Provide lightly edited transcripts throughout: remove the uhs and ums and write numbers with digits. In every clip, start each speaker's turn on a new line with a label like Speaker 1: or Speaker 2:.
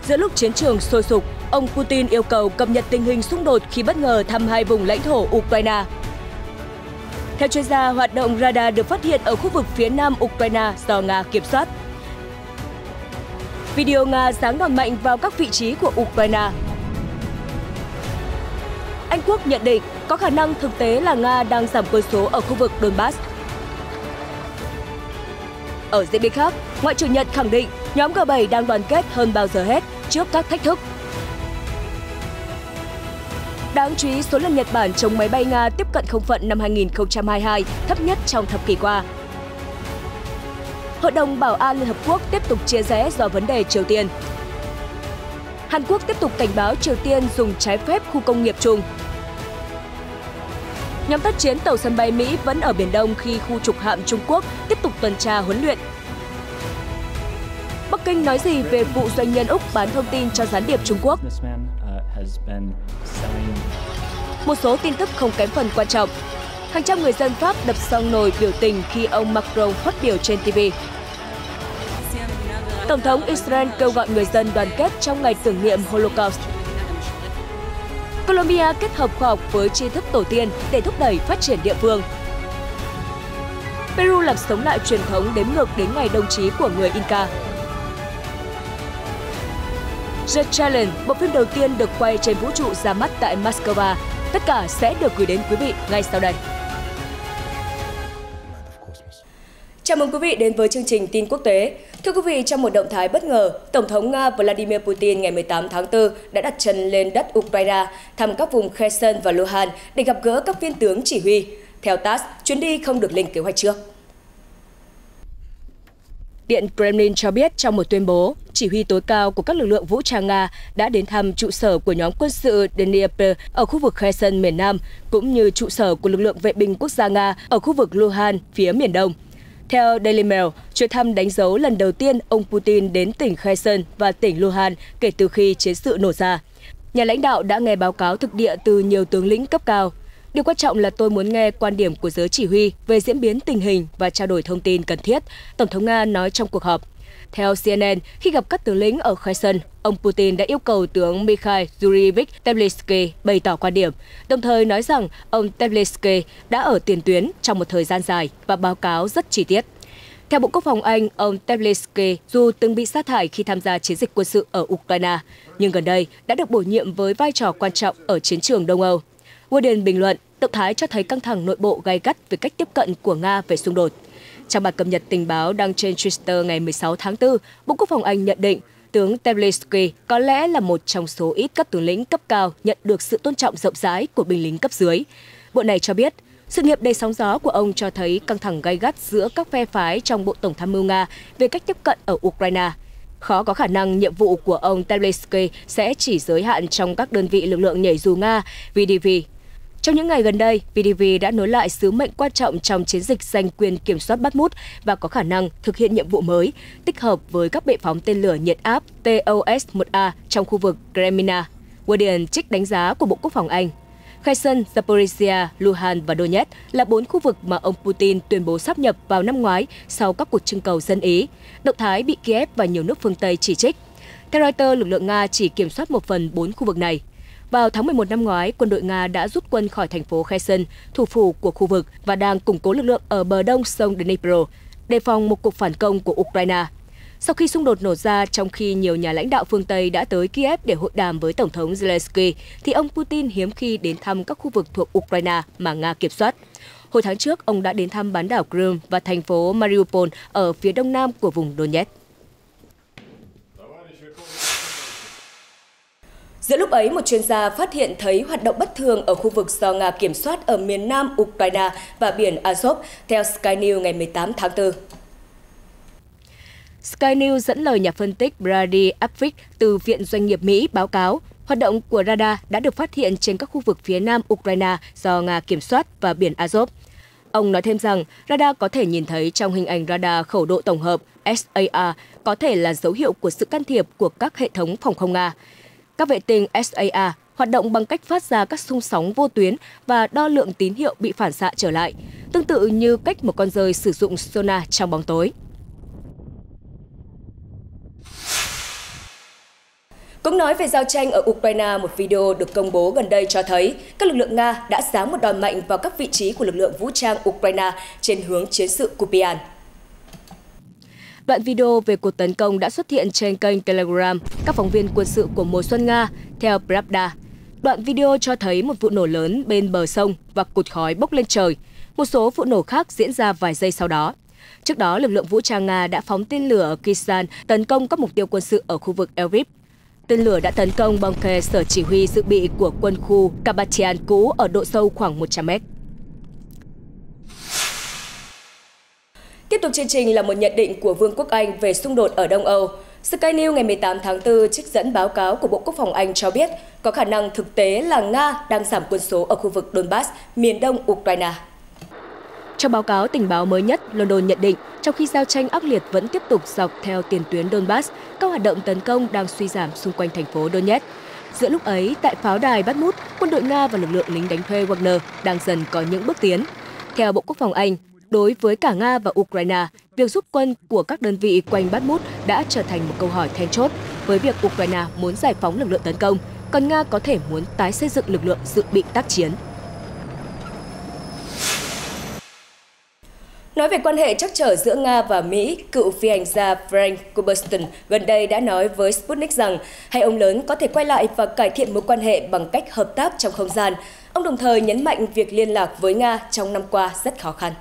Speaker 1: Giữa lúc chiến trường sôi sục, ông Putin yêu cầu cập nhật tình hình xung đột khi bất ngờ thăm hai vùng lãnh thổ Ukraine. Theo chuyên gia, hoạt động radar được phát hiện ở khu vực phía nam Ukraine do Nga kiểm soát. Video Nga giáng đòn mạnh vào các vị trí của Ukraine. Anh Quốc nhận định có khả năng thực tế là Nga đang giảm quân số ở khu vực Donbass. Ở diễn biến khác, Ngoại trưởng Nhật khẳng định nhóm G7 đang đoàn kết hơn bao giờ hết trước các thách thức. Đáng chú ý, số lần Nhật Bản chống máy bay Nga tiếp cận không phận năm 2022 thấp nhất trong thập kỷ qua. Hội đồng Bảo an Liên Hợp Quốc tiếp tục chia rẽ do vấn đề Triều Tiên. Hàn Quốc tiếp tục cảnh báo Triều Tiên dùng trái phép khu công nghiệp chung. Nhóm tác chiến tàu sân bay Mỹ vẫn ở Biển Đông khi khu trục hạm Trung Quốc tiếp tục tuần tra huấn luyện. Bắc Kinh nói gì về vụ doanh nhân Úc bán thông tin cho gián điệp Trung Quốc? Một số tin tức không kém phần quan trọng. Hàng trăm người dân Pháp đập xong nồi biểu tình khi ông Macron phát biểu trên TV. Tổng thống Israel kêu gọi người dân đoàn kết trong ngày tưởng niệm Holocaust. Colombia kết hợp khoa học với tri thức tổ tiên để thúc đẩy phát triển địa phương. Peru làm sống lại truyền thống đếm ngược đến ngày đồng chí của người Inca. The Challenge, bộ phim đầu tiên được quay trên vũ trụ ra mắt tại Moscow. Tất cả sẽ được gửi đến quý vị ngay sau đây. Chào mừng quý vị đến với chương trình tin quốc tế. Thưa quý vị, trong một động thái bất ngờ, Tổng thống Nga Vladimir Putin ngày 18 tháng 4 đã đặt chân lên đất Ukraine, thăm các vùng Kherson và Luhansk để gặp gỡ các viên tướng chỉ huy. Theo TASS, chuyến đi không được lên kế hoạch trước. Điện Kremlin cho biết trong một tuyên bố, chỉ huy tối cao của các lực lượng vũ trang Nga đã đến thăm trụ sở của nhóm quân sự Dnipro ở khu vực Kherson miền Nam, cũng như trụ sở của lực lượng vệ binh quốc gia Nga ở khu vực Luhansk phía miền Đông. Theo Daily Mail, chuyến thăm đánh dấu lần đầu tiên ông Putin đến tỉnh Kherson và tỉnh Luhansk kể từ khi chiến sự nổ ra. Nhà lãnh đạo đã nghe báo cáo thực địa từ nhiều tướng lĩnh cấp cao. Điều quan trọng là tôi muốn nghe quan điểm của giới chỉ huy về diễn biến tình hình và trao đổi thông tin cần thiết, Tổng thống Nga nói trong cuộc họp. Theo CNN, khi gặp các tướng lĩnh ở Kherson, ông Putin đã yêu cầu tướng Mikhail Yurievich Teplitsky bày tỏ quan điểm, đồng thời nói rằng ông Teplitsky đã ở tiền tuyến trong một thời gian dài và báo cáo rất chi tiết. Theo Bộ Quốc phòng Anh, ông Teplitsky dù từng bị sa thải khi tham gia chiến dịch quân sự ở Ukraine, nhưng gần đây đã được bổ nhiệm với vai trò quan trọng ở chiến trường Đông Âu. Guardian bình luận, động thái cho thấy căng thẳng nội bộ gay gắt về cách tiếp cận của Nga về xung đột. Trong bản cập nhật tình báo đăng trên Twitter ngày 16 tháng 4, Bộ Quốc phòng Anh nhận định tướng Teplitsky có lẽ là một trong số ít các tướng lĩnh cấp cao nhận được sự tôn trọng rộng rãi của binh lính cấp dưới. Bộ này cho biết, sự nghiệp đầy sóng gió của ông cho thấy căng thẳng gay gắt giữa các phe phái trong Bộ Tổng tham mưu Nga về cách tiếp cận ở Ukraine. Khó có khả năng nhiệm vụ của ông Teplitsky sẽ chỉ giới hạn trong các đơn vị lực lượng nhảy dù Nga, VDV. Trong những ngày gần đây, VDV đã nối lại sứ mệnh quan trọng trong chiến dịch giành quyền kiểm soát Bakhmut và có khả năng thực hiện nhiệm vụ mới, tích hợp với các bệ phóng tên lửa nhiệt áp TOS-1A trong khu vực Crimea. Guardian trích đánh giá của Bộ Quốc phòng Anh. Kherson, Zaporizhia, Luhansk và Donetsk là 4 khu vực mà ông Putin tuyên bố sáp nhập vào năm ngoái sau các cuộc trưng cầu dân Ý. Động thái bị Kiev và nhiều nước phương Tây chỉ trích. Theo Reuters, lực lượng Nga chỉ kiểm soát 1/4 khu vực này. Vào tháng 11 năm ngoái, quân đội Nga đã rút quân khỏi thành phố Kherson, thủ phủ của khu vực, và đang củng cố lực lượng ở bờ đông sông Dnipro, đề phòng một cuộc phản công của Ukraine. Sau khi xung đột nổ ra, trong khi nhiều nhà lãnh đạo phương Tây đã tới Kiev để hội đàm với Tổng thống Zelensky, thì ông Putin hiếm khi đến thăm các khu vực thuộc Ukraine mà Nga kiểm soát. Hồi tháng trước, ông đã đến thăm bán đảo Crimea và thành phố Mariupol ở phía đông nam của vùng Donetsk. Giữa lúc ấy, một chuyên gia phát hiện thấy hoạt động bất thường ở khu vực do Nga kiểm soát ở miền nam Ukraine và biển Azov, theo Sky News ngày 18 tháng 4. Sky News dẫn lời nhà phân tích Brady Apfik từ Viện Doanh nghiệp Mỹ báo cáo, hoạt động của radar đã được phát hiện trên các khu vực phía nam Ukraine do Nga kiểm soát và biển Azov. Ông nói thêm rằng radar có thể nhìn thấy trong hình ảnh radar khẩu độ tổng hợp SAR có thể là dấu hiệu của sự can thiệp của các hệ thống phòng không Nga. Các vệ tinh SAR hoạt động bằng cách phát ra các xung sóng vô tuyến và đo lượng tín hiệu bị phản xạ trở lại, tương tự như cách một con dơi sử dụng sonar trong bóng tối. Cũng nói về giao tranh ở Ukraine, một video được công bố gần đây cho thấy các lực lượng Nga đã giáng một đòn mạnh vào các vị trí của lực lượng vũ trang Ukraine trên hướng chiến sự Kupian. Đoạn video về cuộc tấn công đã xuất hiện trên kênh Telegram các phóng viên quân sự của mùa xuân Nga, theo Pravda. Đoạn video cho thấy một vụ nổ lớn bên bờ sông và cột khói bốc lên trời. Một số vụ nổ khác diễn ra vài giây sau đó. Trước đó, lực lượng vũ trang Nga đã phóng tên lửa Kisan tấn công các mục tiêu quân sự ở khu vực Lviv. Tên lửa đã tấn công bunker sở chỉ huy dự bị của quân khu Kabatian cũ ở độ sâu khoảng 100 mét. Tiếp tục chương trình là một nhận định của Vương quốc Anh về xung đột ở Đông Âu. Sky News ngày 18 tháng 4 trích dẫn báo cáo của Bộ Quốc phòng Anh cho biết có khả năng thực tế là Nga đang giảm quân số ở khu vực Donbass, miền đông Ukraine. Trong báo cáo tình báo mới nhất, London nhận định, trong khi giao tranh ác liệt vẫn tiếp tục dọc theo tiền tuyến Donbass, các hoạt động tấn công đang suy giảm xung quanh thành phố Donetsk. Giữa lúc ấy, tại pháo đài Bakhmut, quân đội Nga và lực lượng lính đánh thuê Wagner đang dần có những bước tiến. Theo Bộ Quốc phòng Anh, đối với cả Nga và Ukraine, việc rút quân của các đơn vị quanh Bakhmut đã trở thành một câu hỏi then chốt, với việc Ukraine muốn giải phóng lực lượng tấn công, còn Nga có thể muốn tái xây dựng lực lượng dự bị tác chiến. Nói về quan hệ trắc trở giữa Nga và Mỹ, cựu phi hành gia Frank Kuberston gần đây đã nói với Sputnik rằng hai ông lớn có thể quay lại và cải thiện mối quan hệ bằng cách hợp tác trong không gian. Ông đồng thời nhấn mạnh việc liên lạc với Nga trong năm qua rất khó khăn.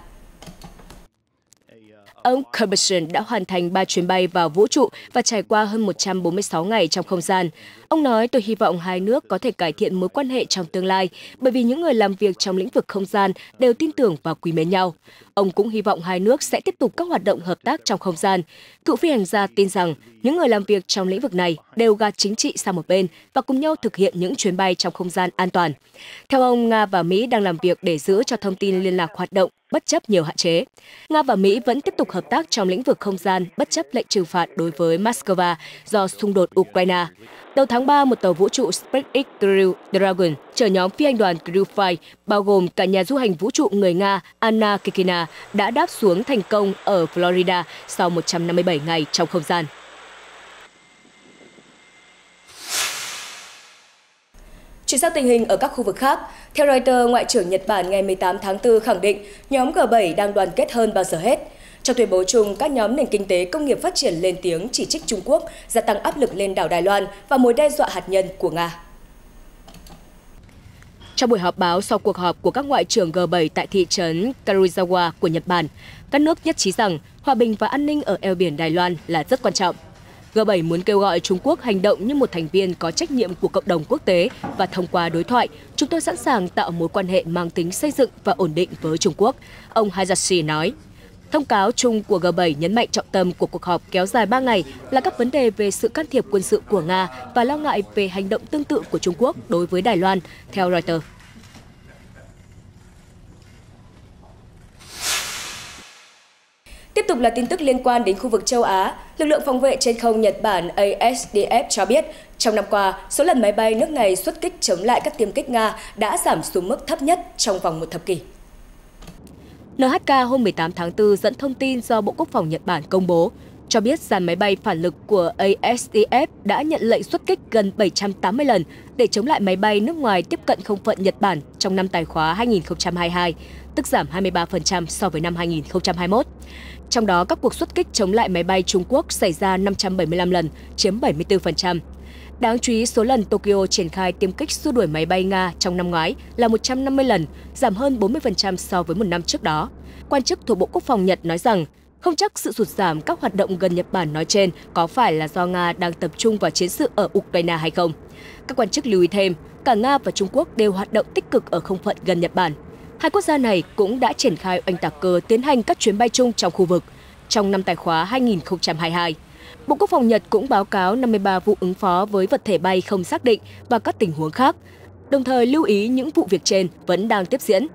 Speaker 1: Ông Kuberston đã hoàn thành 3 chuyến bay vào vũ trụ và trải qua hơn 146 ngày trong không gian. Ông nói, tôi hy vọng hai nước có thể cải thiện mối quan hệ trong tương lai, bởi vì những người làm việc trong lĩnh vực không gian đều tin tưởng và quý mến nhau. Ông cũng hy vọng hai nước sẽ tiếp tục các hoạt động hợp tác trong không gian. Cựu phi hành gia tin rằng những người làm việc trong lĩnh vực này đều gạt chính trị sang một bên và cùng nhau thực hiện những chuyến bay trong không gian an toàn. Theo ông, Nga và Mỹ đang làm việc để giữ cho thông tin liên lạc hoạt động bất chấp nhiều hạn chế. Nga và Mỹ vẫn tiếp tục hợp tác trong lĩnh vực không gian bất chấp lệnh trừng phạt đối với Moscow do xung đột Ukraine. Đầu tháng 3, một tàu vũ trụ SpaceX Crew Dragon chở nhóm phi hành đoàn Crew 5, bao gồm cả nhà du hành vũ trụ người Nga Anna Kikina, đã đáp xuống thành công ở Florida sau 157 ngày trong không gian. Chuyển sang tình hình ở các khu vực khác, theo Reuters, Ngoại trưởng Nhật Bản ngày 18 tháng 4 khẳng định nhóm G7 đang đoàn kết hơn bao giờ hết. Trong tuyên bố chung, các nhóm nền kinh tế công nghiệp phát triển lên tiếng chỉ trích Trung Quốc gia tăng áp lực lên đảo Đài Loan và mối đe dọa hạt nhân của Nga. Trong buổi họp báo sau cuộc họp của các ngoại trưởng G7 tại thị trấn Karuizawa của Nhật Bản, các nước nhất trí rằng hòa bình và an ninh ở eo biển Đài Loan là rất quan trọng. G7 muốn kêu gọi Trung Quốc hành động như một thành viên có trách nhiệm của cộng đồng quốc tế và thông qua đối thoại, chúng tôi sẵn sàng tạo mối quan hệ mang tính xây dựng và ổn định với Trung Quốc, ông Hayashi nói. Thông cáo chung của G7 nhấn mạnh trọng tâm của cuộc họp kéo dài 3 ngày là các vấn đề về sự can thiệp quân sự của Nga và lo ngại về hành động tương tự của Trung Quốc đối với Đài Loan, theo Reuters. Tiếp tục là tin tức liên quan đến khu vực châu Á. Lực lượng phòng vệ trên không Nhật Bản ASDF cho biết, trong năm qua, số lần máy bay nước này xuất kích chống lại các tiêm kích Nga đã giảm xuống mức thấp nhất trong vòng một thập kỷ. NHK hôm 18 tháng 4 dẫn thông tin do Bộ Quốc phòng Nhật Bản công bố, cho biết dàn máy bay phản lực của ASDF đã nhận lệnh xuất kích gần 780 lần để chống lại máy bay nước ngoài tiếp cận không phận Nhật Bản trong năm tài khóa 2022, tức giảm 23% so với năm 2021. Trong đó, các cuộc xuất kích chống lại máy bay Trung Quốc xảy ra 575 lần, chiếm 74%. Đáng chú ý, số lần Tokyo triển khai tiêm kích xua đuổi máy bay Nga trong năm ngoái là 150 lần, giảm hơn 40% so với một năm trước đó. Quan chức thuộc Bộ Quốc phòng Nhật nói rằng, không chắc sự sụt giảm các hoạt động gần Nhật Bản nói trên có phải là do Nga đang tập trung vào chiến sự ở Ukraine hay không. Các quan chức lưu ý thêm, cả Nga và Trung Quốc đều hoạt động tích cực ở không phận gần Nhật Bản. Hai quốc gia này cũng đã triển khai oanh tạc cơ tiến hành các chuyến bay chung trong khu vực trong năm tài khóa 2022. Bộ Quốc phòng Nhật cũng báo cáo 53 vụ ứng phó với vật thể bay không xác định và các tình huống khác, đồng thời lưu ý những vụ việc trên vẫn đang tiếp diễn.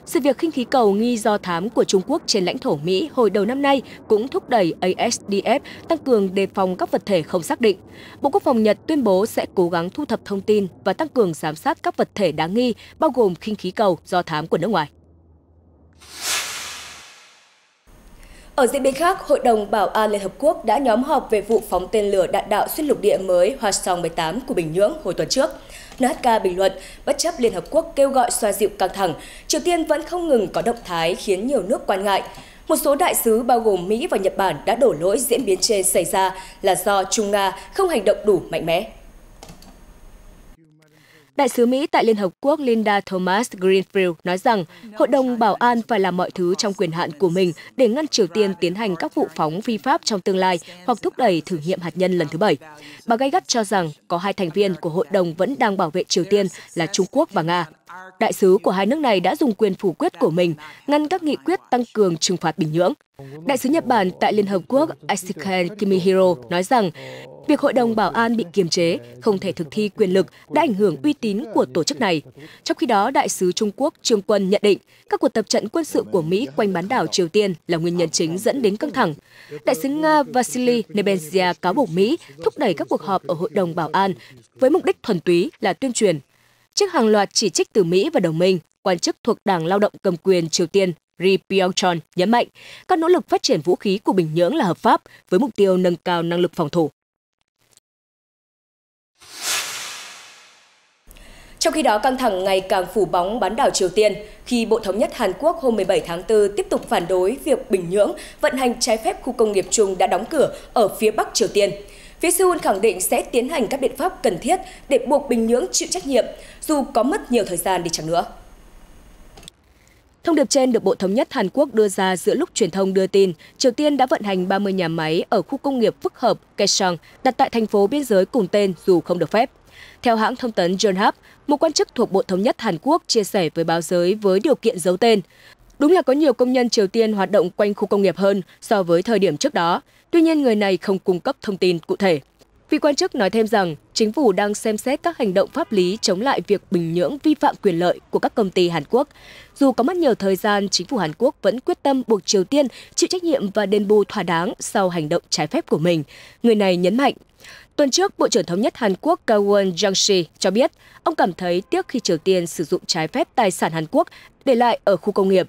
Speaker 1: Sự việc khinh khí cầu nghi do thám của Trung Quốc trên lãnh thổ Mỹ hồi đầu năm nay cũng thúc đẩy ASDF tăng cường đề phòng các vật thể không xác định. Bộ Quốc phòng Nhật tuyên bố sẽ cố gắng thu thập thông tin và tăng cường giám sát các vật thể đáng nghi, bao gồm khinh khí cầu do thám của nước ngoài. Ở diễn biến khác, Hội đồng Bảo an Liên Hợp Quốc đã nhóm họp về vụ phóng tên lửa đạn đạo xuyên lục địa mới Hwasong-18 của Bình Nhưỡng hồi tuần trước. NHK bình luận, bất chấp Liên Hợp Quốc kêu gọi xoa dịu căng thẳng, Triều Tiên vẫn không ngừng có động thái khiến nhiều nước quan ngại. Một số đại sứ bao gồm Mỹ và Nhật Bản đã đổ lỗi diễn biến trên xảy ra là do Trung Nga không hành động đủ mạnh mẽ. Đại sứ Mỹ tại Liên Hợp Quốc Linda Thomas-Greenfield nói rằng Hội đồng Bảo an phải làm mọi thứ trong quyền hạn của mình để ngăn Triều Tiên tiến hành các vụ phóng phi pháp trong tương lai hoặc thúc đẩy thử nghiệm hạt nhân lần thứ 7. Bà gay gắt cho rằng có hai thành viên của Hội đồng vẫn đang bảo vệ Triều Tiên là Trung Quốc và Nga. Đại sứ của hai nước này đã dùng quyền phủ quyết của mình ngăn các nghị quyết tăng cường trừng phạt Bình Nhưỡng. Đại sứ Nhật Bản tại Liên Hợp Quốc Ashikaga Kimihiro nói rằng việc Hội đồng Bảo an bị kiềm chế, không thể thực thi quyền lực đã ảnh hưởng uy tín của tổ chức này. Trong khi đó, Đại sứ Trung Quốc Trương Quân nhận định các cuộc tập trận quân sự của Mỹ quanh bán đảo Triều Tiên là nguyên nhân chính dẫn đến căng thẳng. Đại sứ Nga Vasily Nebenzia cáo buộc Mỹ thúc đẩy các cuộc họp ở Hội đồng Bảo an với mục đích thuần túy là tuyên truyền. Trước hàng loạt chỉ trích từ Mỹ và đồng minh, quan chức thuộc Đảng Lao động cầm quyền Triều Tiên Ri Byung-chol nhấn mạnh các nỗ lực phát triển vũ khí của Bình Nhưỡng là hợp pháp với mục tiêu nâng cao năng lực phòng thủ. Trong khi đó, căng thẳng ngày càng phủ bóng bán đảo Triều Tiên khi Bộ Thống nhất Hàn Quốc hôm 17 tháng 4 tiếp tục phản đối việc Bình Nhưỡng vận hành trái phép khu công nghiệp chung đã đóng cửa ở phía Bắc Triều Tiên. Phía Seoul khẳng định sẽ tiến hành các biện pháp cần thiết để buộc Bình Nhưỡng chịu trách nhiệm, dù có mất nhiều thời gian đi chăng nữa. Thông điệp trên được Bộ Thống nhất Hàn Quốc đưa ra giữa lúc truyền thông đưa tin Triều Tiên đã vận hành 30 nhà máy ở khu công nghiệp phức hợp Kaesong đặt tại thành phố biên giới cùng tên dù không được phép. Theo hãng thông tấn Yonhap, một quan chức thuộc Bộ Thống nhất Hàn Quốc chia sẻ với báo giới với điều kiện giấu tên. Đúng là có nhiều công nhân Triều Tiên hoạt động quanh khu công nghiệp hơn so với thời điểm trước đó. Tuy nhiên, người này không cung cấp thông tin cụ thể. Vị quan chức nói thêm rằng chính phủ đang xem xét các hành động pháp lý chống lại việc Bình Nhưỡng vi phạm quyền lợi của các công ty Hàn Quốc. Dù có mất nhiều thời gian, chính phủ Hàn Quốc vẫn quyết tâm buộc Triều Tiên chịu trách nhiệm và đền bù thỏa đáng sau hành động trái phép của mình. Người này nhấn mạnh. Tuần trước, Bộ trưởng Thống nhất Hàn Quốc Kawon Jang-si cho biết ông cảm thấy tiếc khi Triều Tiên sử dụng trái phép tài sản Hàn Quốc để lại ở khu công nghiệp.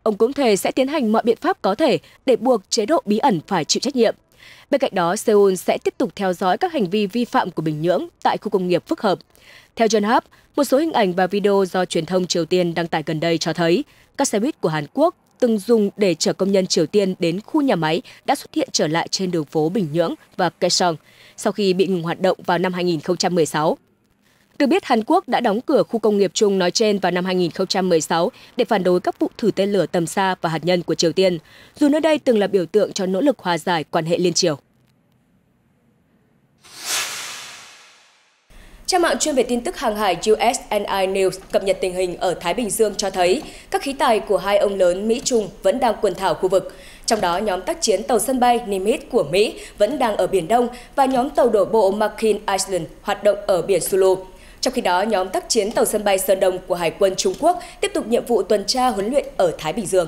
Speaker 1: Ông cũng thề sẽ tiến hành mọi biện pháp có thể để buộc chế độ bí ẩn phải chịu trách nhiệm. Bên cạnh đó, Seoul sẽ tiếp tục theo dõi các hành vi vi phạm của Bình Nhưỡng tại khu công nghiệp phức hợp. Theo Yonhap, một số hình ảnh và video do truyền thông Triều Tiên đăng tải gần đây cho thấy các xe buýt của Hàn Quốc từng dùng để chở công nhân Triều Tiên đến khu nhà máy đã xuất hiện trở lại trên đường phố Bình Nhưỡng và Kaesong sau khi bị ngừng hoạt động vào năm 2016. Được biết, Hàn Quốc đã đóng cửa khu công nghiệp chung nói trên vào năm 2016 để phản đối các vụ thử tên lửa tầm xa và hạt nhân của Triều Tiên, dù nơi đây từng là biểu tượng cho nỗ lực hòa giải quan hệ liên triều. Trang mạng chuyên về tin tức hàng hải USNI News cập nhật tình hình ở Thái Bình Dương cho thấy các khí tài của hai ông lớn Mỹ-Trung vẫn đang quần thảo khu vực. Trong đó, nhóm tác chiến tàu sân bay Nimitz của Mỹ vẫn đang ở Biển Đông và nhóm tàu đổ bộ Makin Island hoạt động ở Biển Sulu. Trong khi đó, nhóm tác chiến tàu sân bay Sơn Đông của Hải quân Trung Quốc tiếp tục nhiệm vụ tuần tra huấn luyện ở Thái Bình Dương.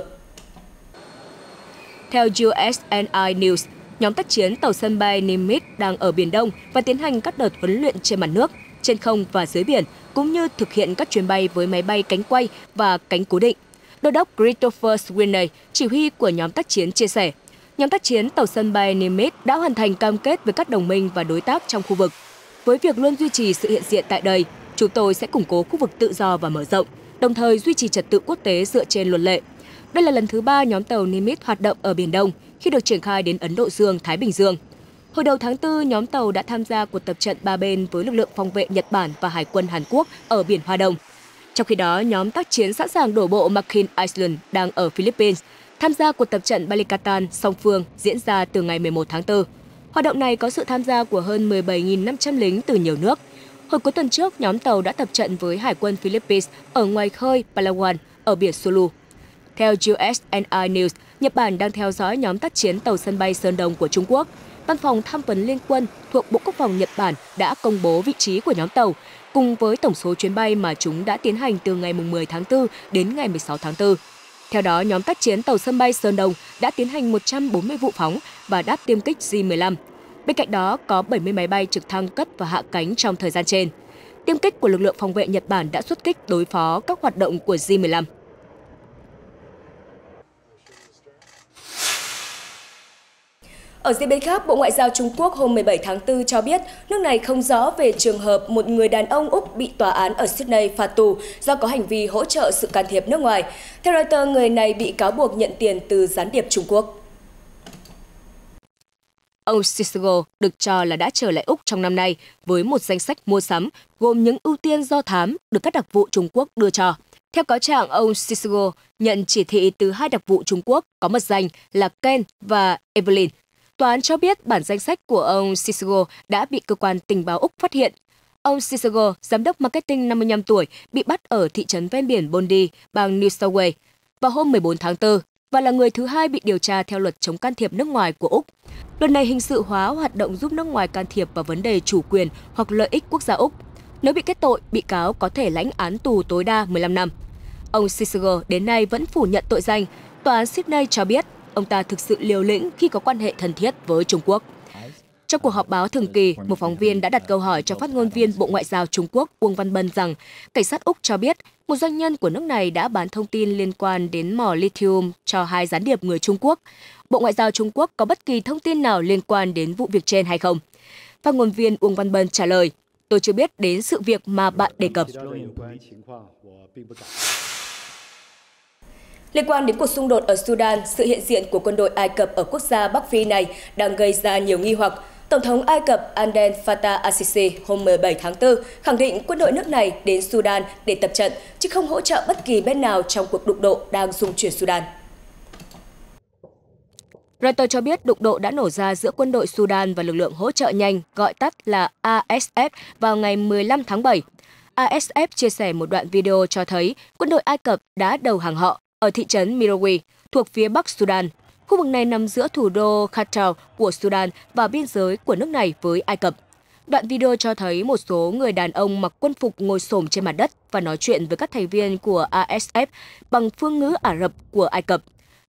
Speaker 1: Theo USNI News, nhóm tác chiến tàu sân bay Nimitz đang ở Biển Đông và tiến hành các đợt huấn luyện trên mặt nước, trên không và dưới biển, cũng như thực hiện các chuyến bay với máy bay cánh quay và cánh cố định. Đô đốc Christopher Sweeney, chỉ huy của nhóm tác chiến chia sẻ, nhóm tác chiến tàu sân bay Nimitz đã hoàn thành cam kết với các đồng minh và đối tác trong khu vực. Với việc luôn duy trì sự hiện diện tại đây, chúng tôi sẽ củng cố khu vực tự do và mở rộng, đồng thời duy trì trật tự quốc tế dựa trên luật lệ. Đây là lần thứ 3 nhóm tàu Nimitz hoạt động ở Biển Đông khi được triển khai đến Ấn Độ Dương, Thái Bình Dương. Hồi đầu tháng 4, nhóm tàu đã tham gia cuộc tập trận ba bên với lực lượng phòng vệ Nhật Bản và Hải quân Hàn Quốc ở Biển Hoa Đông. Trong khi đó, nhóm tác chiến sẵn sàng đổ bộ Makin Island đang ở Philippines, tham gia cuộc tập trận Balikatan song phương diễn ra từ ngày 11 tháng 4. Hoạt động này có sự tham gia của hơn 17.500 lính từ nhiều nước. Hồi cuối tuần trước, nhóm tàu đã tập trận với Hải quân Philippines ở ngoài khơi Palawan ở Biển Sulu. Theo USNI News, Nhật Bản đang theo dõi nhóm tác chiến tàu sân bay Sơn Đông của Trung Quốc. Văn phòng tham vấn liên quân thuộc Bộ Quốc phòng Nhật Bản đã công bố vị trí của nhóm tàu, cùng với tổng số chuyến bay mà chúng đã tiến hành từ ngày 10 tháng 4 đến ngày 16 tháng 4. Theo đó, nhóm tác chiến tàu sân bay Sơn Đông đã tiến hành 140 vụ phóng và đáp tiêm kích J-15. Bên cạnh đó, có 70 máy bay trực thăng cất và hạ cánh trong thời gian trên. Tiêm kích của lực lượng phòng vệ Nhật Bản đã xuất kích đối phó các hoạt động của J-15. Ở diễn biến khác, Bộ Ngoại giao Trung Quốc hôm 17 tháng 4 cho biết nước này không rõ về trường hợp một người đàn ông Úc bị tòa án ở Sydney phạt tù do có hành vi hỗ trợ sự can thiệp nước ngoài. Theo Reuters, người này bị cáo buộc nhận tiền từ gián điệp Trung Quốc. Ông Cicero được cho là đã trở lại Úc trong năm nay với một danh sách mua sắm gồm những ưu tiên do thám được các đặc vụ Trung Quốc đưa cho. Theo cáo trạng, ông Cicero nhận chỉ thị từ hai đặc vụ Trung Quốc có mật danh là Ken và Evelyn. Tòa án cho biết bản danh sách của ông Cicero đã bị cơ quan tình báo Úc phát hiện. Ông Cicero, giám đốc marketing 55 tuổi, bị bắt ở thị trấn ven biển Bondi, bang New South Wales vào hôm 14 tháng 4 và là người thứ hai bị điều tra theo luật chống can thiệp nước ngoài của Úc. Luật này hình sự hóa hoạt động giúp nước ngoài can thiệp vào vấn đề chủ quyền hoặc lợi ích quốc gia Úc. Nếu bị kết tội, bị cáo có thể lãnh án tù tối đa 15 năm. Ông Cicero đến nay vẫn phủ nhận tội danh. Tòa án Sydney cho biết ông ta thực sự liều lĩnh khi có quan hệ thân thiết với Trung Quốc. Trong cuộc họp báo thường kỳ, một phóng viên đã đặt câu hỏi cho phát ngôn viên Bộ Ngoại giao Trung Quốc Uông Văn Bân rằng cảnh sát Úc cho biết một doanh nhân của nước này đã bán thông tin liên quan đến mỏ lithium cho hai gián điệp người Trung Quốc. Bộ Ngoại giao Trung Quốc có bất kỳ thông tin nào liên quan đến vụ việc trên hay không? Phát ngôn viên Uông Văn Bân trả lời, tôi chưa biết đến sự việc mà bạn đề cập. Liên quan đến cuộc xung đột ở Sudan, sự hiện diện của quân đội Ai Cập ở quốc gia Bắc Phi này đang gây ra nhiều nghi hoặc. Tổng thống Ai Cập Abdel Fattah al-Sisi hôm 17 tháng 4 khẳng định quân đội nước này đến Sudan để tập trận, chứ không hỗ trợ bất kỳ bên nào trong cuộc đụng độ đang rung chuyển Sudan. Reuters cho biết đụng độ đã nổ ra giữa quân đội Sudan và lực lượng hỗ trợ nhanh, gọi tắt là ASF, vào ngày 15 tháng 7. ASF chia sẻ một đoạn video cho thấy quân đội Ai Cập đã đầu hàng họ ở thị trấn Mirawi, thuộc phía Bắc Sudan. Khu vực này nằm giữa thủ đô Khartoum của Sudan và biên giới của nước này với Ai Cập. Đoạn video cho thấy một số người đàn ông mặc quân phục ngồi xổm trên mặt đất và nói chuyện với các thành viên của ASF bằng phương ngữ Ả Rập của Ai Cập.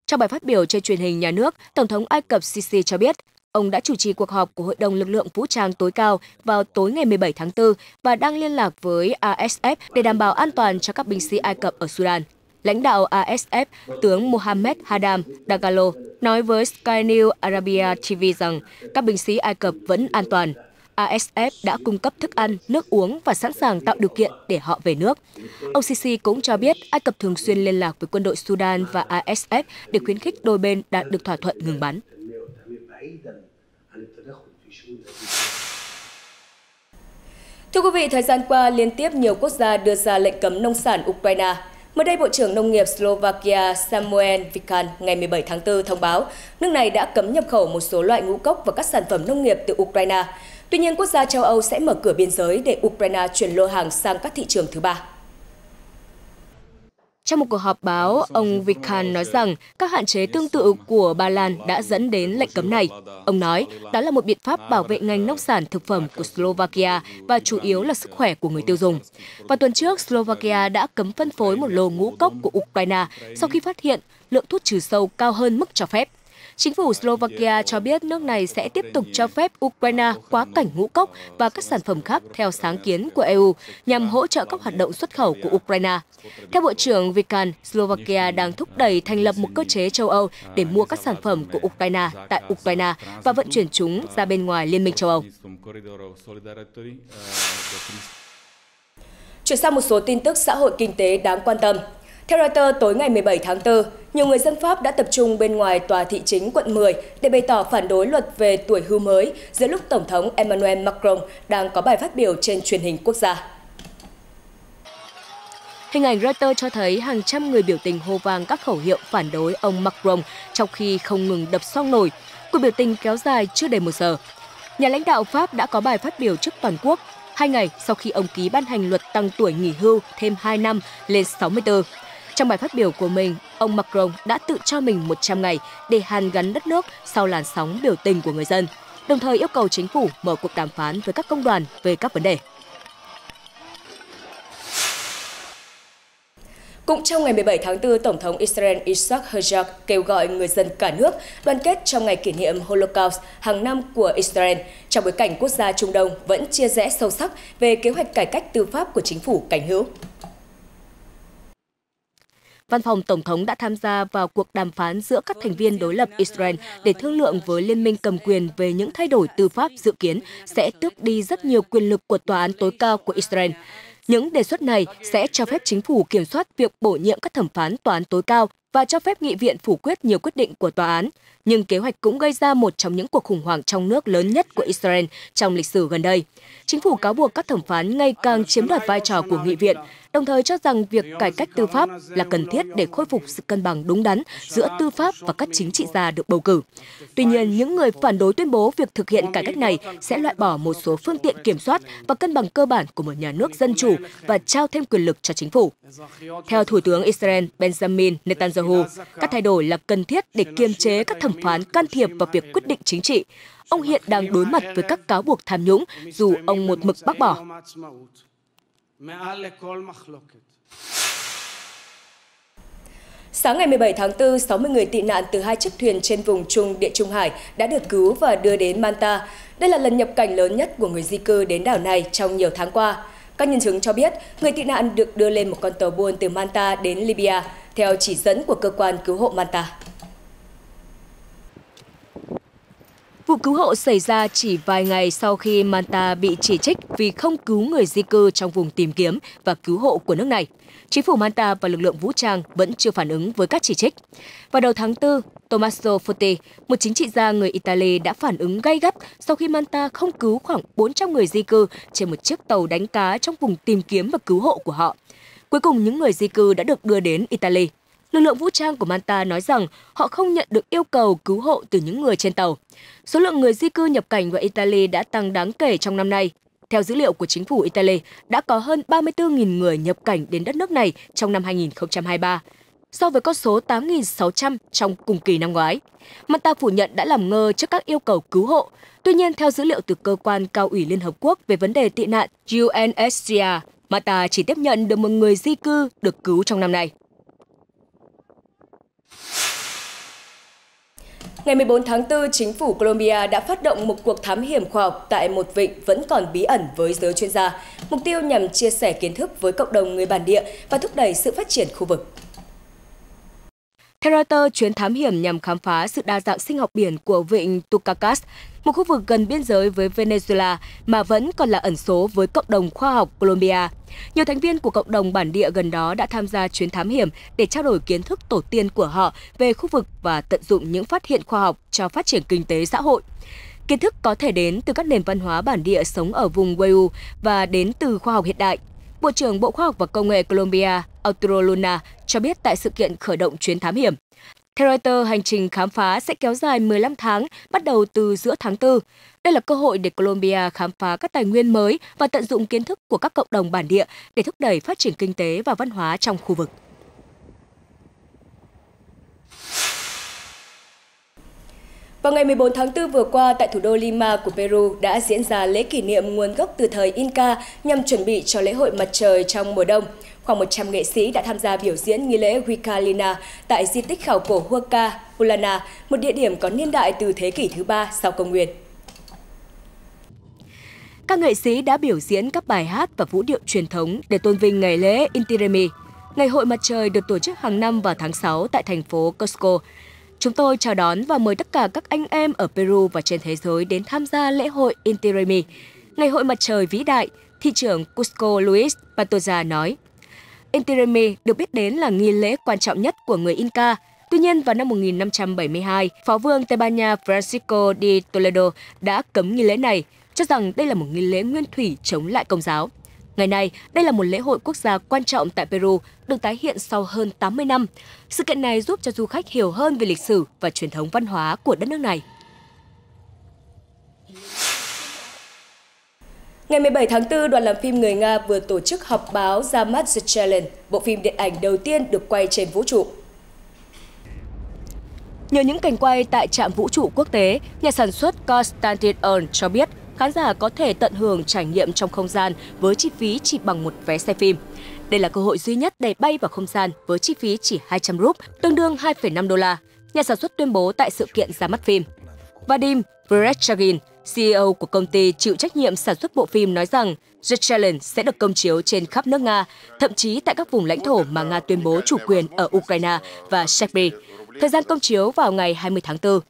Speaker 1: Trong bài phát biểu trên truyền hình nhà nước, Tổng thống Ai Cập Sisi cho biết ông đã chủ trì cuộc họp của Hội đồng Lực lượng Vũ trang tối cao vào tối ngày 17 tháng 4 và đang liên lạc với ASF để đảm bảo an toàn cho các binh sĩ Ai Cập ở Sudan. Lãnh đạo ASF, tướng Mohammed Hadam Dagalo, nói với Sky News Arabia TV rằng các binh sĩ Ai Cập vẫn an toàn. ASF đã cung cấp thức ăn, nước uống và sẵn sàng tạo điều kiện để họ về nước. Ông Sisi cũng cho biết Ai Cập thường xuyên liên lạc với quân đội Sudan và ASF để khuyến khích đôi bên đạt được thỏa thuận ngừng bắn. Thưa quý vị, thời gian qua liên tiếp nhiều quốc gia đưa ra lệnh cấm nông sản Ukraine. Mới đây, Bộ trưởng Nông nghiệp Slovakia Samuel Vican ngày 17 tháng 4 thông báo nước này đã cấm nhập khẩu một số loại ngũ cốc và các sản phẩm nông nghiệp từ Ukraine. Tuy nhiên, quốc gia châu Âu sẽ mở cửa biên giới để Ukraine chuyển lô hàng sang các thị trường thứ ba. Trong một cuộc họp báo, ông Vican nói rằng các hạn chế tương tự của Ba Lan đã dẫn đến lệnh cấm này. Ông nói đó là một biện pháp bảo vệ ngành nông sản thực phẩm của Slovakia và chủ yếu là sức khỏe của người tiêu dùng. Vào tuần trước, Slovakia đã cấm phân phối một lô ngũ cốc của Ukraine sau khi phát hiện lượng thuốc trừ sâu cao hơn mức cho phép. Chính phủ Slovakia cho biết nước này sẽ tiếp tục cho phép Ukraine quá cảnh ngũ cốc và các sản phẩm khác theo sáng kiến của EU nhằm hỗ trợ các hoạt động xuất khẩu của Ukraine. Theo Bộ trưởng Vican, Slovakia đang thúc đẩy thành lập một cơ chế châu Âu để mua các sản phẩm của Ukraine tại Ukraine và vận chuyển chúng ra bên ngoài Liên minh châu Âu. Chuyển sang một số tin tức xã hội kinh tế đáng quan tâm. Theo Reuters, tối ngày 17 tháng 4, nhiều người dân Pháp đã tập trung bên ngoài tòa thị chính quận 10 để bày tỏ phản đối luật về tuổi hưu mới giữa lúc Tổng thống Emmanuel Macron đang có bài phát biểu trên truyền hình quốc gia. Hình ảnh Reuters cho thấy hàng trăm người biểu tình hô vang các khẩu hiệu phản đối ông Macron trong khi không ngừng đập xoong nổi. Cuộc biểu tình kéo dài chưa đầy 1 giờ. Nhà lãnh đạo Pháp đã có bài phát biểu trước toàn quốc 2 ngày sau khi ông ký ban hành luật tăng tuổi nghỉ hưu thêm 2 năm lên 64. Trong bài phát biểu của mình, ông Macron đã tự cho mình 100 ngày để hàn gắn đất nước sau làn sóng biểu tình của người dân, đồng thời yêu cầu chính phủ mở cuộc đàm phán với các công đoàn về các vấn đề. Cũng trong ngày 17 tháng 4, Tổng thống Israel Isaac Herzog kêu gọi người dân cả nước đoàn kết trong ngày kỷ niệm Holocaust hàng năm của Israel, trong bối cảnh quốc gia Trung Đông vẫn chia rẽ sâu sắc về kế hoạch cải cách tư pháp của chính phủ cánh hữu. Văn phòng Tổng thống đã tham gia vào cuộc đàm phán giữa các thành viên đối lập Israel để thương lượng với Liên minh cầm quyền về những thay đổi tư pháp dự kiến sẽ tước đi rất nhiều quyền lực của Tòa án tối cao của Israel. Những đề xuất này sẽ cho phép chính phủ kiểm soát việc bổ nhiệm các thẩm phán Tòa án tối cao và cho phép nghị viện phủ quyết nhiều quyết định của tòa án. Nhưng kế hoạch cũng gây ra một trong những cuộc khủng hoảng trong nước lớn nhất của Israel trong lịch sử gần đây. Chính phủ cáo buộc các thẩm phán ngày càng chiếm đoạt vai trò của nghị viện, đồng thời cho rằng việc cải cách tư pháp là cần thiết để khôi phục sự cân bằng đúng đắn giữa tư pháp và các chính trị gia được bầu cử. Tuy nhiên, những người phản đối tuyên bố việc thực hiện cải cách này sẽ loại bỏ một số phương tiện kiểm soát và cân bằng cơ bản của một nhà nước dân chủ và trao thêm quyền lực cho chính phủ. Theo Thủ tướng Israel Benjamin Netanyahu, các thay đổi là cần thiết để kiềm chế các thẩm phán can thiệp vào việc quyết định chính trị. Ông hiện đang đối mặt với các cáo buộc tham nhũng, dù ông một mực bác bỏ. Sáng ngày 17 tháng 4, 60 người tị nạn từ 2 chiếc thuyền trên vùng Địa Trung Hải đã được cứu và đưa đến Malta. Đây là lần nhập cảnh lớn nhất của người di cư đến đảo này trong nhiều tháng qua. Các nhân chứng cho biết, người tị nạn được đưa lên một con tàu buôn từ Malta đến Libya, theo chỉ dẫn của cơ quan cứu hộ Malta. Vụ cứu hộ xảy ra chỉ vài ngày sau khi Malta bị chỉ trích vì không cứu người di cư trong vùng tìm kiếm và cứu hộ của nước này. Chính phủ Malta và lực lượng vũ trang vẫn chưa phản ứng với các chỉ trích. Vào đầu tháng 4, Tommaso Forti, một chính trị gia người Italy đã phản ứng gay gắt sau khi Malta không cứu khoảng 400 người di cư trên một chiếc tàu đánh cá trong vùng tìm kiếm và cứu hộ của họ. Cuối cùng, những người di cư đã được đưa đến Italy. Lực lượng vũ trang của Malta nói rằng họ không nhận được yêu cầu cứu hộ từ những người trên tàu. Số lượng người di cư nhập cảnh vào Italy đã tăng đáng kể trong năm nay. Theo dữ liệu của chính phủ Italy, đã có hơn 34.000 người nhập cảnh đến đất nước này trong năm 2023, so với con số 8.600 trong cùng kỳ năm ngoái. Malta phủ nhận đã làm ngơ trước các yêu cầu cứu hộ. Tuy nhiên, theo dữ liệu từ Cơ quan Cao ủy Liên Hợp Quốc về vấn đề tị nạn UNHCR, Malta chỉ tiếp nhận được một người di cư được cứu trong năm nay. Ngày 14 tháng 4, chính phủ Colombia đã phát động một cuộc thám hiểm khoa học tại một vịnh vẫn còn bí ẩn với giới chuyên gia, mục tiêu nhằm chia sẻ kiến thức với cộng đồng người bản địa và thúc đẩy sự phát triển khu vực. Theo Reuters, chuyến thám hiểm nhằm khám phá sự đa dạng sinh học biển của vịnh Tucacas, một khu vực gần biên giới với Venezuela mà vẫn còn là ẩn số với cộng đồng khoa học Colombia. Nhiều thành viên của cộng đồng bản địa gần đó đã tham gia chuyến thám hiểm để trao đổi kiến thức tổ tiên của họ về khu vực và tận dụng những phát hiện khoa học cho phát triển kinh tế xã hội. Kiến thức có thể đến từ các nền văn hóa bản địa sống ở vùng Wayuu và đến từ khoa học hiện đại. Bộ trưởng Bộ Khoa học và Công nghệ Colombia Arturo Luna cho biết tại sự kiện khởi động chuyến thám hiểm. Theo Reuters, hành trình khám phá sẽ kéo dài 15 tháng, bắt đầu từ giữa tháng 4. Đây là cơ hội để Colombia khám phá các tài nguyên mới và tận dụng kiến thức của các cộng đồng bản địa để thúc đẩy phát triển kinh tế và văn hóa trong khu vực. Vào ngày 14 tháng 4 vừa qua, tại thủ đô Lima của Peru đã diễn ra lễ kỷ niệm nguồn gốc từ thời Inca nhằm chuẩn bị cho lễ hội mặt trời trong mùa đông. Khoảng 100 nghệ sĩ đã tham gia biểu diễn nghi lễ Huicalina tại di tích khảo cổ Huaca Hulana, một địa điểm có niên đại từ thế kỷ thứ 3 sau công nguyên. Các nghệ sĩ đã biểu diễn các bài hát và vũ điệu truyền thống để tôn vinh ngày lễ Inti Raymi. Ngày hội mặt trời được tổ chức hàng năm vào tháng 6 tại thành phố Cusco. Chúng tôi chào đón và mời tất cả các anh em ở Peru và trên thế giới đến tham gia lễ hội Inti Raymi, ngày hội mặt trời vĩ đại, thị trưởng Cusco Luis Pantoja nói. Inti Raymi được biết đến là nghi lễ quan trọng nhất của người Inca. Tuy nhiên, vào năm 1572, Phó vương Tây Ban Nha Francisco de Toledo đã cấm nghi lễ này, cho rằng đây là một nghi lễ nguyên thủy chống lại Công giáo. Ngày nay, đây là một lễ hội quốc gia quan trọng tại Peru, được tái hiện sau hơn 80 năm. Sự kiện này giúp cho du khách hiểu hơn về lịch sử và truyền thống văn hóa của đất nước này. Ngày 17 tháng 4, đoàn làm phim người Nga vừa tổ chức họp báo ra mắt The Challenge, bộ phim điện ảnh đầu tiên được quay trên vũ trụ. Nhờ những cảnh quay tại trạm vũ trụ quốc tế, nhà sản xuất Konstantin Ern cho biết khán giả có thể tận hưởng trải nghiệm trong không gian với chi phí chỉ bằng một vé xe phim. Đây là cơ hội duy nhất để bay vào không gian với chi phí chỉ 200 rúp, tương đương 2,5 đô la. Nhà sản xuất tuyên bố tại sự kiện ra mắt phim. Vadim Vereshchagin, CEO của công ty chịu trách nhiệm sản xuất bộ phim nói rằng The Challenge sẽ được công chiếu trên khắp nước Nga, thậm chí tại các vùng lãnh thổ mà Nga tuyên bố chủ quyền ở Ukraine và Siberia. Thời gian công chiếu vào ngày 20 tháng 4.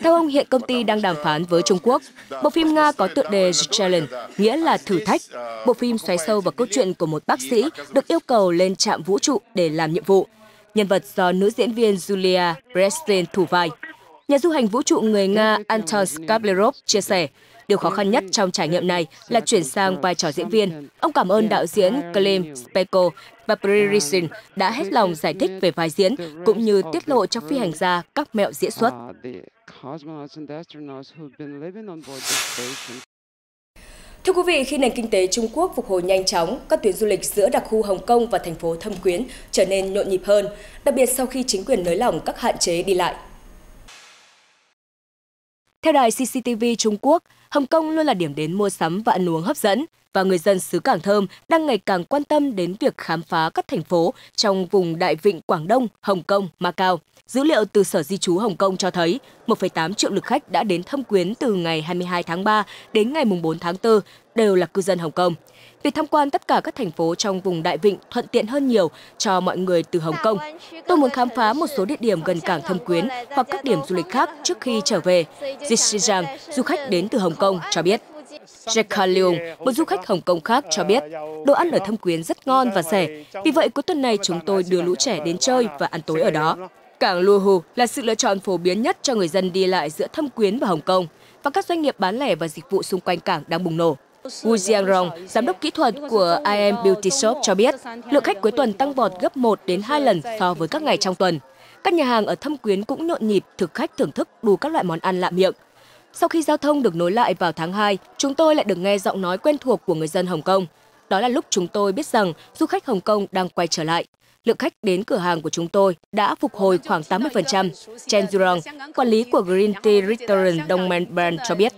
Speaker 1: Theo ông, hiện công ty đang đàm phán với Trung Quốc. Bộ phim Nga có tựa đề The Challenge, nghĩa là thử thách. Bộ phim xoáy sâu vào câu chuyện của một bác sĩ được yêu cầu lên trạm vũ trụ để làm nhiệm vụ. Nhân vật do nữ diễn viên Julia Breslin thủ vai. Nhà du hành vũ trụ người Nga Anton Skablerov chia sẻ, điều khó khăn nhất trong trải nghiệm này là chuyển sang vai trò diễn viên. Ông cảm ơn đạo diễn Klim Speko và Pririsin đã hết lòng giải thích về vai diễn, cũng như tiết lộ cho phi hành gia các mẹo diễn xuất. Thưa quý vị, khi nền kinh tế Trung Quốc phục hồi nhanh chóng, các tuyến du lịch giữa đặc khu Hồng Kông và thành phố Thâm Quyến trở nên nhộn nhịp hơn, đặc biệt sau khi chính quyền nới lỏng các hạn chế đi lại. Theo đài CCTV Trung Quốc, Hồng Kông luôn là điểm đến mua sắm và ăn uống hấp dẫn, và người dân xứ Cảng Thơm đang ngày càng quan tâm đến việc khám phá các thành phố trong vùng Đại Vịnh Quảng Đông, Hồng Kông, Macau. Dữ liệu từ Sở Di trú Hồng Kông cho thấy 1,8 triệu lượt khách đã đến Thâm Quyến từ ngày 22 tháng 3 đến ngày 4 tháng 4, đều là cư dân Hồng Kông. Việc tham quan tất cả các thành phố trong vùng Đại Vịnh thuận tiện hơn nhiều cho mọi người từ Hồng Kông. Tôi muốn khám phá một số địa điểm gần cảng Thâm Quyến hoặc các điểm du lịch khác trước khi trở về. Jisijang, du khách đến từ Hồng Kông, cho biết. Jacques Leung, một du khách Hồng Kông khác, cho biết đồ ăn ở Thâm Quyến rất ngon và rẻ. Vì vậy, cuối tuần này chúng tôi đưa lũ trẻ đến chơi và ăn tối ở đó. Cảng Luohu là sự lựa chọn phổ biến nhất cho người dân đi lại giữa Thâm Quyến và Hồng Kông, và các doanh nghiệp bán lẻ và dịch vụ xung quanh cảng đang bùng nổ. Wu Jiangrong, giám đốc kỹ thuật của IM Beauty Shop cho biết, lượng khách cuối tuần tăng vọt gấp 1 đến 2 lần so với các ngày trong tuần. Các nhà hàng ở Thâm Quyến cũng nhộn nhịp thực khách thưởng thức đủ các loại món ăn lạ miệng. Sau khi giao thông được nối lại vào tháng 2, chúng tôi lại được nghe giọng nói quen thuộc của người dân Hồng Kông. Đó là lúc chúng tôi biết rằng du khách Hồng Kông đang quay trở lại. Lượng khách đến cửa hàng của chúng tôi đã phục hồi khoảng 80%. Chen Zurong, quản lý của Green Tea Restaurant Đông Man Brand cho biết.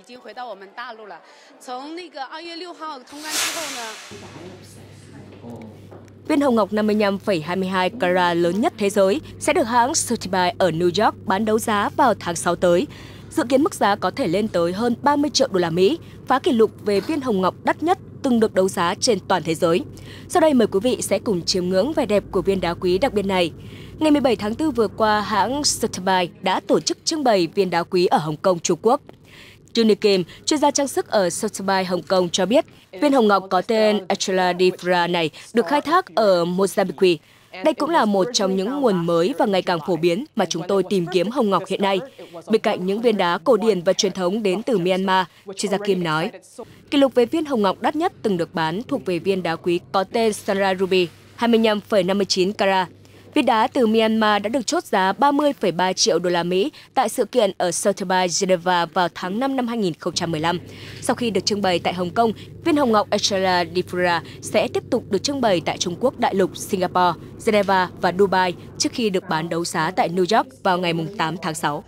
Speaker 1: Viên hồng ngọc 55,22 carat lớn nhất thế giới sẽ được hãng Sotheby's ở New York bán đấu giá vào tháng 6 tới. Dự kiến mức giá có thể lên tới hơn 30 triệu đô la Mỹ, phá kỷ lục về viên hồng ngọc đắt nhất từng được đấu giá trên toàn thế giới. Sau đây mời quý vị sẽ cùng chiêm ngưỡng vẻ đẹp của viên đá quý đặc biệt này. Ngày 17 tháng 4 vừa qua, hãng Sotheby's đã tổ chức trưng bày viên đá quý ở Hồng Kông, Trung Quốc. Junie Kim, chuyên gia trang sức ở Sotheby's Hồng Kông cho biết, viên hồng ngọc có tên Estrella di Fra này được khai thác ở Mozambique. Đây cũng là một trong những nguồn mới và ngày càng phổ biến mà chúng tôi tìm kiếm hồng ngọc hiện nay. Bên cạnh những viên đá cổ điển và truyền thống đến từ Myanmar, chuyên gia Kim nói, kỷ lục về viên hồng ngọc đắt nhất từng được bán thuộc về viên đá quý có tên Sunrise Ruby, 25,59 carat. Viên đá từ Myanmar đã được chốt giá 30,3 triệu đô la Mỹ tại sự kiện ở Sotheby's Geneva vào tháng 5 năm 2015. Sau khi được trưng bày tại Hồng Kông, viên hồng ngọc Estrella di Fra sẽ tiếp tục được trưng bày tại Trung Quốc đại lục, Singapore, Geneva và Dubai trước khi được bán đấu giá tại New York vào ngày 8 tháng 6.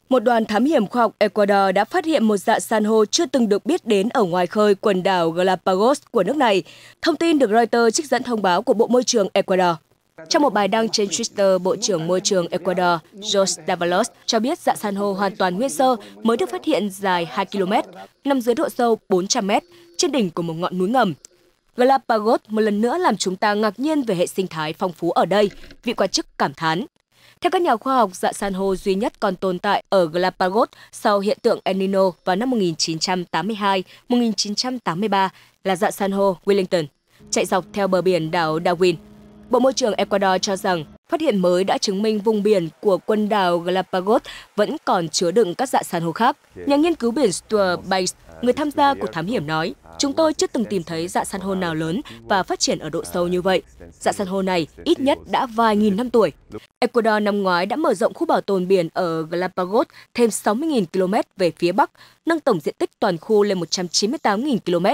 Speaker 1: Một đoàn thám hiểm khoa học Ecuador đã phát hiện một rạn san hô chưa từng được biết đến ở ngoài khơi quần đảo Galapagos của nước này. Thông tin được Reuters trích dẫn thông báo của Bộ Môi trường Ecuador. Trong một bài đăng trên Twitter, Bộ trưởng Môi trường Ecuador Jorge Davalos cho biết rạn san hô hoàn toàn nguyên sơ mới được phát hiện dài 2 km, nằm dưới độ sâu 400 m, trên đỉnh của một ngọn núi ngầm. Galapagos một lần nữa làm chúng ta ngạc nhiên về hệ sinh thái phong phú ở đây, vị quan chức cảm thán. Theo các nhà khoa học, rạn san hô duy nhất còn tồn tại ở Galapagos sau hiện tượng El Nino vào năm 1982-1983 là rạn san hô Wellington, chạy dọc theo bờ biển đảo Darwin. Bộ Môi trường Ecuador cho rằng phát hiện mới đã chứng minh vùng biển của quần đảo Galapagos vẫn còn chứa đựng các rạn san hô khác. Nhà nghiên cứu biển Stuart Bates, người tham gia cuộc thám hiểm nói, chúng tôi chưa từng tìm thấy rạn san hô nào lớn và phát triển ở độ sâu như vậy. Rạn san hô này ít nhất đã vài nghìn năm tuổi. Ecuador năm ngoái đã mở rộng khu bảo tồn biển ở Galapagos thêm 60.000 km về phía Bắc, nâng tổng diện tích toàn khu lên 198.000 km,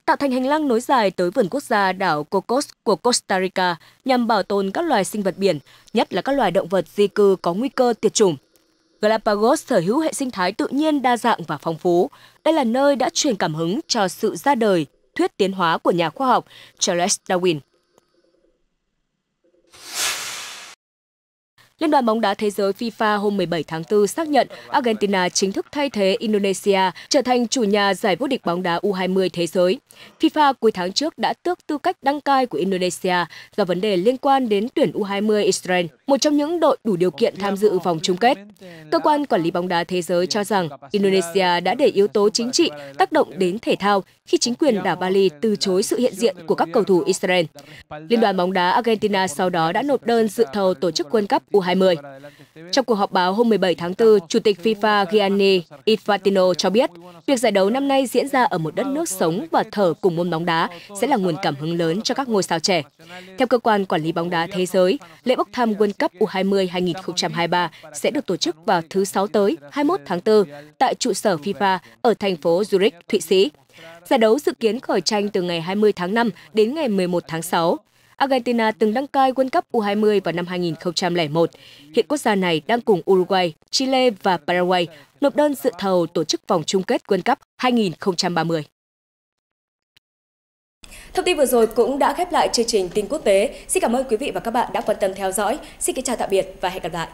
Speaker 1: tạo thành hành lang nối dài tới vườn quốc gia đảo Cocos của Costa Rica nhằm bảo tồn các loài sinh vật biển, nhất là các loài động vật di cư có nguy cơ tuyệt chủng. Galapagos sở hữu hệ sinh thái tự nhiên đa dạng và phong phú. Đây là nơi đã truyền cảm hứng cho sự ra đời, thuyết tiến hóa của nhà khoa học Charles Darwin. Liên đoàn bóng đá thế giới FIFA hôm 17 tháng 4 xác nhận Argentina chính thức thay thế Indonesia trở thành chủ nhà giải vô địch bóng đá U20 thế giới. FIFA cuối tháng trước đã tước tư cách đăng cai của Indonesia do vấn đề liên quan đến tuyển U20 Israel, một trong những đội đủ điều kiện tham dự vòng chung kết. Cơ quan quản lý bóng đá thế giới cho rằng Indonesia đã để yếu tố chính trị tác động đến thể thao khi chính quyền đảo Bali từ chối sự hiện diện của các cầu thủ Israel. Liên đoàn bóng đá Argentina sau đó đã nộp đơn dự thầu tổ chức World Cup U20. Trong cuộc họp báo hôm 17 tháng 4, Chủ tịch FIFA Gianni Infantino cho biết, việc giải đấu năm nay diễn ra ở một đất nước sống và thở cùng môn bóng đá sẽ là nguồn cảm hứng lớn cho các ngôi sao trẻ. Theo cơ quan quản lý bóng đá thế giới, lễ bốc thăm World Cup U20 2023 sẽ được tổ chức vào thứ Sáu tới, 21 tháng 4, tại trụ sở FIFA ở thành phố Zurich, Thụy Sĩ. Giải đấu dự kiến khởi tranh từ ngày 20 tháng 5 đến ngày 11 tháng 6. Argentina từng đăng cai World Cup U20 vào năm 2001. Hiện quốc gia này đang cùng Uruguay, Chile và Paraguay nộp đơn dự thầu tổ chức vòng chung kết World Cup 2030. Thông tin vừa rồi cũng đã khép lại chương trình tin quốc tế. Xin cảm ơn quý vị và các bạn đã quan tâm theo dõi. Xin kính chào tạm biệt và hẹn gặp lại.